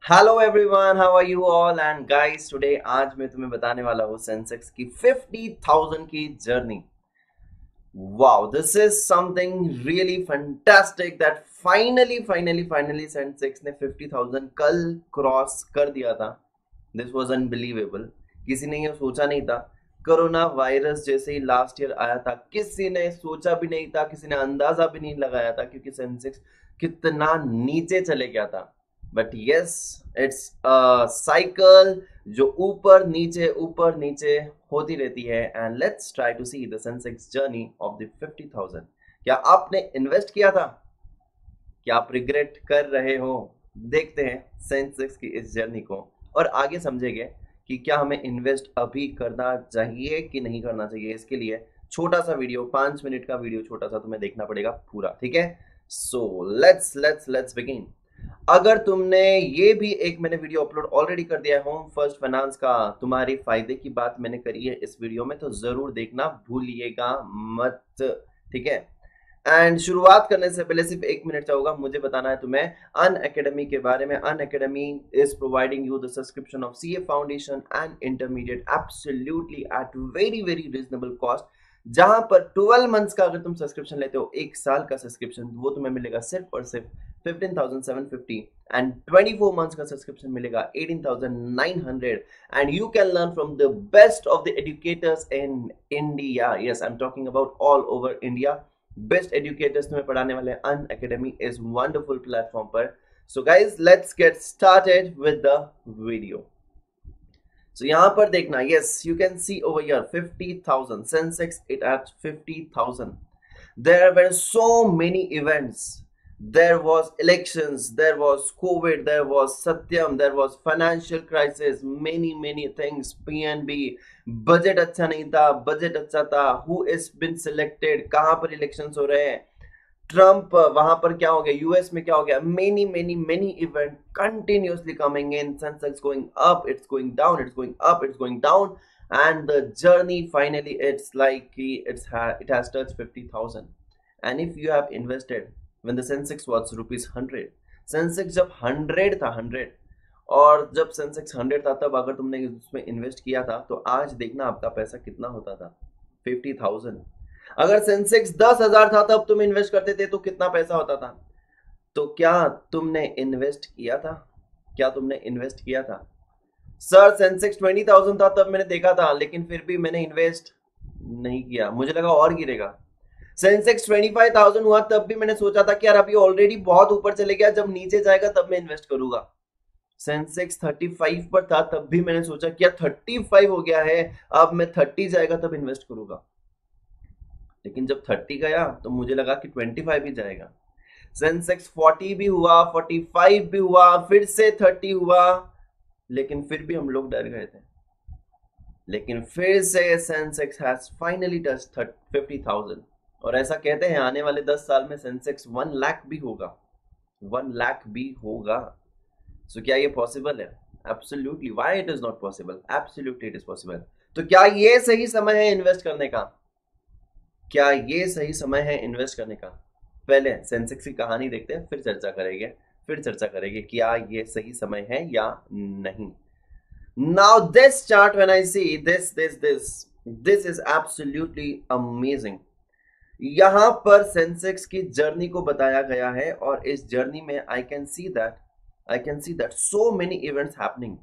Hello everyone, how are you all and guys, today आज मैं तुम्हें बताने वाला हूँ सेंसेक्स की 50,000 की journey. Wow, this is something really fantastic that finally Sensex ने 50,000 कल क्रॉस कर दिया था। This was unbelievable. किसी ने ये सोचा नहीं था। कोरोना वायरस जैसे ही लास्ट ईयर आया था, किसी ने सोचा भी नहीं था, किसी ने अंदाजा भी नहीं लगाया था क्योंकि सेंसेक्स कितना नीचे चले गया था। But yes, it's a cycle जो ऊपर नीचे होती रहती है। And let's try to see the Sensex journey of the 50,000। क्या आपने इन्वेस्ट किया था? क्या आप रिग्रेट कर रहे हो? देखते हैं सेंसेक्स की इस जर्नी को और आगे समझेंगे कि क्या हमें इन्वेस्ट अभी करना चाहिए कि नहीं करना चाहिए। इसके लिए छोटा सा वीडियो, 5 मिनट का वीडियो छोटा सा तुम्हें देखना पड़ेगा पूरा, ठीक है? So let's begin. अगर तुमने ये भी एक मैंने वीडियो अपलोड ऑलरेडी कर दिया है होम फर्स्ट फाइनेंस का, तुम्हारे फायदे की बात मैंने करी है इस वीडियो में, तो जरूर देखना भूलिएगा मत, ठीक है? एंड शुरुआत करने से पहले सिर्फ 1 मिनट चाहूंगा, मुझे बताना है तुम्हें अन अकेडमी के बारे में। Unacademy is providing you the subscription of CA foundation and intermediate absolutely at very reasonable cost. जहां पर 12 मंथ्स का अगर तुम सब्सक्रिप्शन लेते हो, 1 साल का सब्सक्रिप्शन, वो तुम्हें मिलेगा सिर्फ और सिर्फ 15,750 एंड 24 मंथ्स का सब्सक्रिप्शन मिलेगा 18,900। And you can learn from the best of the educators in India. Yes, I am talking about all over India. Best educators तुम्हें पढ़ाने वाले Unacademy is wonderful platform पर। So guys, let's get started with the video. So यहां पर देखना, yes you can see over here 50,000 Sensex it at 50,000। There were so many events. There was elections, there was COVID, there was Satyam, there was financial crisis, many things, PNB, budget अच्छा नहीं था, budget अच्छा था, who is been selected, कहां पर elections हो रहे हैं, ट्रम्प वहां पर क्या हो गया, यूएस में क्या हो गया, many event continuously coming in, Sensex going up, it's going down, it's going up, it's going down, and the journey finally it's like it has touched 50,000। and if you have invested when the Sensex was rupees 100, Sensex जब 100 था, 100, और जब Sensex 100 था तब अगर तुमने उसमें invest किया था तो आज देखना आपका पैसा कितना होता था, 50,000। अगर सेंसेक्स 10,000 था तब तुम इन्वेस्ट करते थे तो कितना पैसा होता था? तो क्या तुमने इन्वेस्ट किया था? क्या तुमने इन्वेस्ट किया था? सर सेंसेक्स 20,000 था तब मैंने देखा था, लेकिन फिर भी मैंने इन्वेस्ट नहीं किया, मुझे लगा और गिरेगा। सेंसेक्स 25,000 हुआ तब भी मैंने सोचा था कि यार अभी ऑलरेडी बहुत ऊपर चले गया, जब नीचे जाएगा तब मैं इन्वेस्ट करूंगा। सेंसेक्स 35 पर था तब भी मैंने सोचा कि यार 35 हो गया है, अब मैं 30 जाएगा तब इन्वेस्ट करूंगा। लेकिन जब 30 गया तो मुझे लगा कि 25 ही जाएगा। सेंसेक्स 40 भी हुआ, 45 भी हुआ, फिर से 30 हुआ, लेकिन फिर भी हम लोग डर गए थे। लेकिन फिर से सेंसेक्स हैज फाइनली टच्ड 50,000, और ऐसा कहते हैं आने वाले 10 साल में सेंसेक्स 1 लाख भी होगा, 1 लाख भी होगा। सो क्या ये पॉसिबल है? Absolutely, why it is not possible? Absolutely it is possible. तो क्या ये सही समय है इन्वेस्ट करने का? क्या ये सही समय है इन्वेस्ट करने का? पहले सेंसेक्स की कहानी देखते हैं, फिर चर्चा करेंगे क्या ये सही समय है या नहीं। Now this chart, when I see this is absolutely amazing। यहां पर सेंसेक्स की जर्नी को बताया गया है और इस जर्नी में I can see that so many events happening.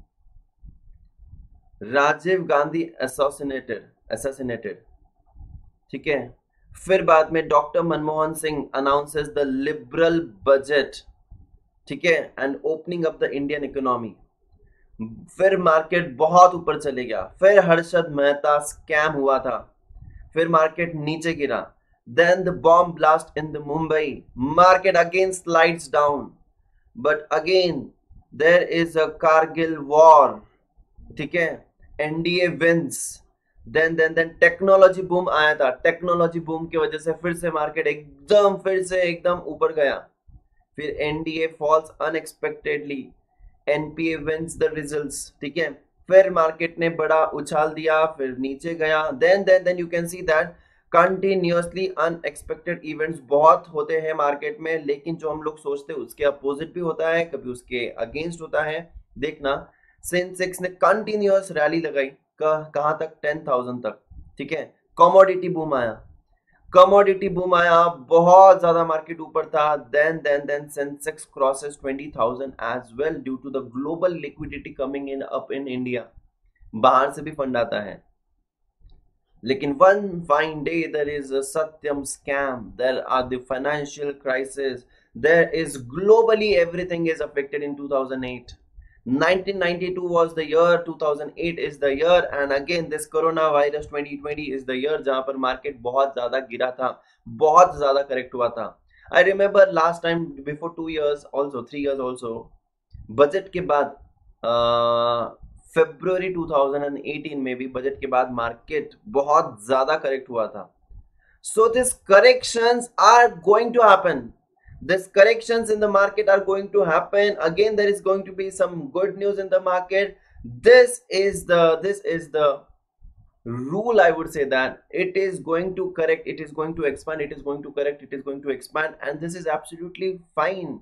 Rajiv Gandhi assassinated, ठीक है? फिर बाद में doctor Manmohan Singh announces the liberal budget, ठीक है, and opening up the Indian economy. फिर मार्केट बहुत ऊपर चले गया, फिर हर्षद मेहता स्कैम हुआ था, फिर मार्केट नीचे गिरा। Then the bomb blast in the Mumbai, market again slides down, but again there is a Kargil war, ठीक है? NDA wins। then technology boom आया था, टेक्नोलॉजी बूम की वजह से फिर से मार्केट एकदम ऊपर गया। फिर NDA falls unexpectedly, NPA wins the results, ठीक है? फिर मार्केट ने बड़ा उछाल दिया, फिर नीचे गया। then you can see that continuously unexpected events बहुत होते हैं मार्केट में, लेकिन जो हम लोग सोचते हैं उसके अपोजिट भी होता है, कभी उसके अगेंस्ट होता है। देखना सेंसेक्स ने कंटिन्यूअस रैली लगाई कहां तक, 10,000 तक, ठीक है। कमोडिटी बूम आया, कमोडिटी बूम आया, बहुत ज्यादा मार्केट ऊपर था। Then Sensex crosses 20,000 as well due to the global liquidity coming in up in India. बाहर से भी फंड आता है, लेकिन one fine day there is a Satyam scam, there are the financial crisis, there is globally everything is affected in 2008। 1992 was the year, 2008 is the year, and again this coronavirus 2020 is the year जहां पर market बहुत ज्यादा गिरा था, बहुत ज्यादा correct हुआ था। I remember last time before 2 years also, 3 years also, budget के बाद फरवरी 2018 में भी बजट के बाद मार्केट बहुत ज्यादा करेक्ट हुआ था। So these corrections are going to happen. These corrections in the market are going to happen. Again, there is going to be some good news in the market. This is the rule. I would say that it is going to correct, it is going to expand, it is going to correct, it is going to expand, and this is absolutely fine.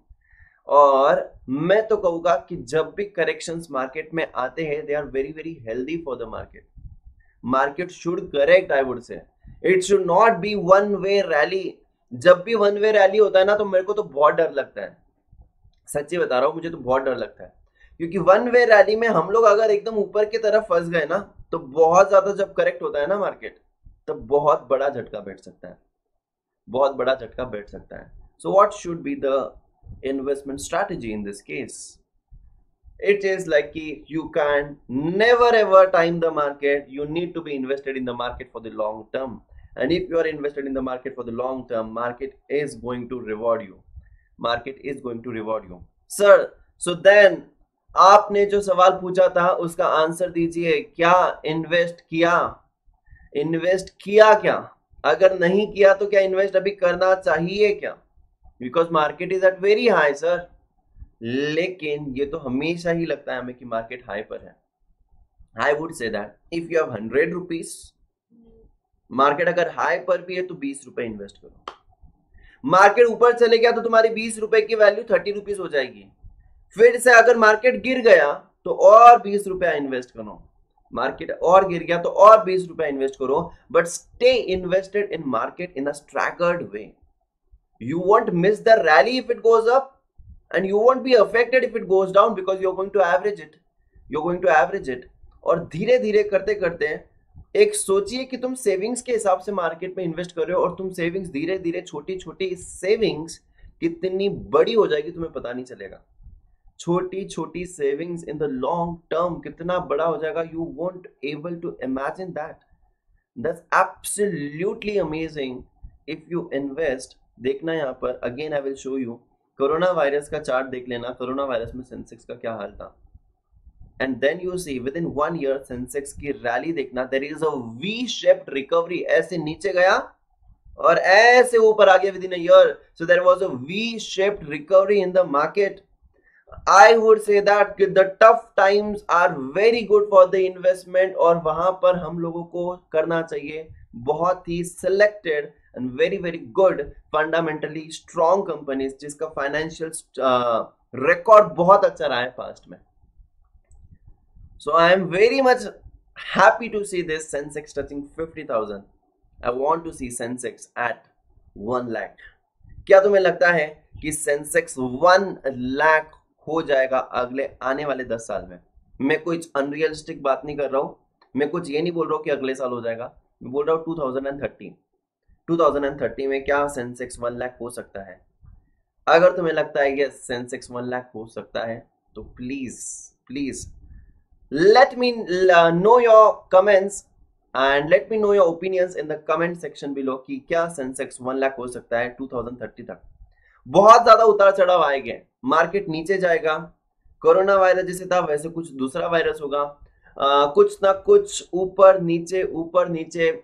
और मैं तो कहूँगा कि जब भी corrections market में आते हैं, they are very very healthy for the market. Market should correct, I would say. It should not be one way rally. जब भी वन वे रैली होता है ना, तो मेरे को तो बहुत डर लगता है. सच्ची बता रहा हूँ, मुझे तो बहुत डर लगता है, क्योंकि वन वे रैली में हम लोग अगर एकदम ऊपर की तरफ फंस गए ना, तो बहुत ज्यादा जब करेक्ट होता है ना मार्केट, तब बहुत बड़ा झटका बैठ सकता है, बहुत बड़ा झटका बैठ सकता है. So what should be the investment strategy in this case? It is like you can never ever time the market. You need to be invested in the market for the long term, and if you are invested in the market for the long term, market is going to reward you. Market is going to reward you, sir. So then आपने जो सवाल पूछा था उसका answer दीजिए. क्या invest किया? Invest किया क्या? अगर नहीं किया तो क्या इन्वेस्ट अभी करना चाहिए क्या? Because market is at very high sir. लेकिन ये तो हमेशा ही लगता है हमें कि मार्केट हाई पर है. आई would say that if you have 100 rupees, market अगर हाई पर भी है तो 20 रुपए इन्वेस्ट करो. मार्केट ऊपर चले गया तो तुम्हारी 20 रुपए की वैल्यू 30 रुपीज हो जाएगी. फिर से अगर मार्केट गिर गया तो और 20 रुपया इन्वेस्ट करो. मार्केट और गिर गया तो और 20 रुपया इन्वेस्ट करो. But stay invested in market in a staggered way. You won't miss the rally if it goes up, and you won't be affected if it goes down, because you're going to average it. You're going to average it. और धीरे धीरे करते करते एक सोचिए कि तुम savings के हिसाब से मार्केट में इन्वेस्ट कर रहे हो, और तुम सेविंग्स धीरे धीरे छोटी छोटी सेविंग्स कितनी बड़ी हो जाएगी तुम्हें पता नहीं चलेगा. छोटी छोटी savings in the long term कितना बड़ा हो जाएगा, you won't able to imagine that. That's absolutely amazing if you invest. देखना यहाँ पर again I will show you. Corona virus का चार्ट देख लेना. कोरोना वायरस में सेंसेक्स का क्या हाल था, and then you see within 1 year Sensex की रैली देखना. There is a V shaped recovery. ऐसे नीचे गया और ऐसे ऊपर आ गया within a year. So there was a V shaped recovery in the market. I would say that the tough times are very good for the investment, और वहां पर हम लोगों को करना चाहिए बहुत ही selected and very very good fundamentally strong companies जिसका financial record बहुत अच्छा रहा है पास्ट में. So I am very much happy to see this Sensex touching 50,000. I want to see Sensex at 1 lakh. क्या तुम्हें लगता है कि Sensex 1 lakh हो जाएगा अगले आने वाले 10 साल में? मैं कुछ अनरियलिस्टिक बात नहीं कर रहा हूँ. मैं कुछ ये नहीं बोल रहा हूँ कि अगले साल हो जाएगा. मैं बोल रहा हूँ 2030 में क्या सेंसेक्स 1 लाख हो सकता है. अगर तुम्हें लगता है कि सेंसेक्स 1 लाख हो सकता है, तो please please let me know your comments and let me know your opinions in the comment section below कि क्या सेंसेक्स 1 लाख हो सकता है 2030 तक. बहुत ज्यादा उतार चढ़ाव आएंगे, मार्केट नीचे जाएगा. कोरोना वायरस जैसे था वैसे कुछ दूसरा वायरस होगा. कुछ ना कुछ ऊपर नीचे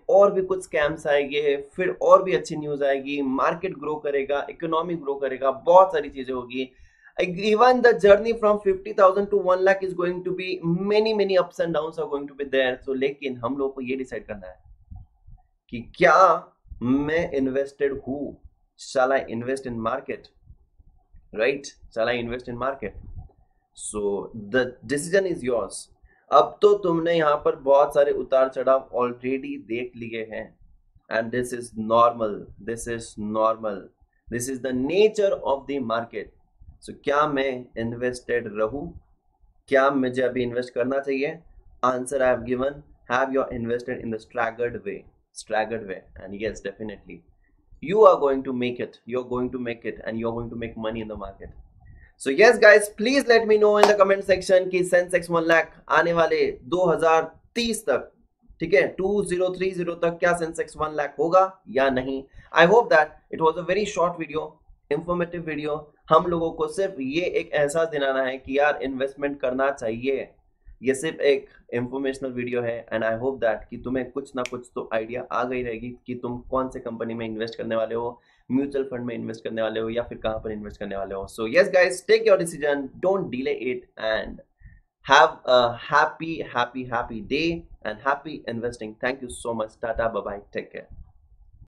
और भी कुछ स्कैम्स आएंगे. फिर और भी अच्छी न्यूज आएगी. मार्केट ग्रो करेगा, इकोनॉमी ग्रो करेगा, बहुत सारी चीजें होगी. Even the journey from 50,000 to 1 lakh is going to be many ups and downs are going to be there. So लेकिन हम लोग को ये डिसाइड करना है कि क्या मैं इन्वेस्टेड हूँ, shall I invest in market, right? Shall I invest in market? So the decision is yours. अब तो तुमने यहाँ पर बहुत सारे उतार चढ़ाव ऑलरेडी देख लिए हैं, and this is normal, this is normal, this is the nature of the market. So क्या मैं invested रहूँ, क्या मुझे अभी इन्वेस्ट करना चाहिए? Answer I have given. Have you invested in the staggered way? Staggered way, and yes, definitely you are going to make it. You're going to make it, and you're going to make money in the market. So yes, guys, please let me know in the comment section कि Sensex 1 lakh आने वाले 2030 तक, ठीक है, 2030 तक क्या Sensex 1 lakh होगा या नहीं. I hope that it was a very short video, informative video. हम लोगों को सिर्फ ये एक एहसास दिलाना है कि यार इन्वेस्टमेंट करना चाहिए. ये सिर्फ एक इंफॉर्मेशनल वीडियो है, एंड आई होप दैट कि तुम्हें कुछ ना कुछ तो आइडिया आ गई रहेगी कि तुम कौन से कंपनी में इन्वेस्ट करने वाले हो, म्यूचुअल फंड में इन्वेस्ट करने वाले हो या फिर कहां पर इन्वेस्ट करने वाले हो. So yes guys, take your decision, don't delay it, and have a happy day and happy investing. Thank you so much. Tata, bye bye, take care.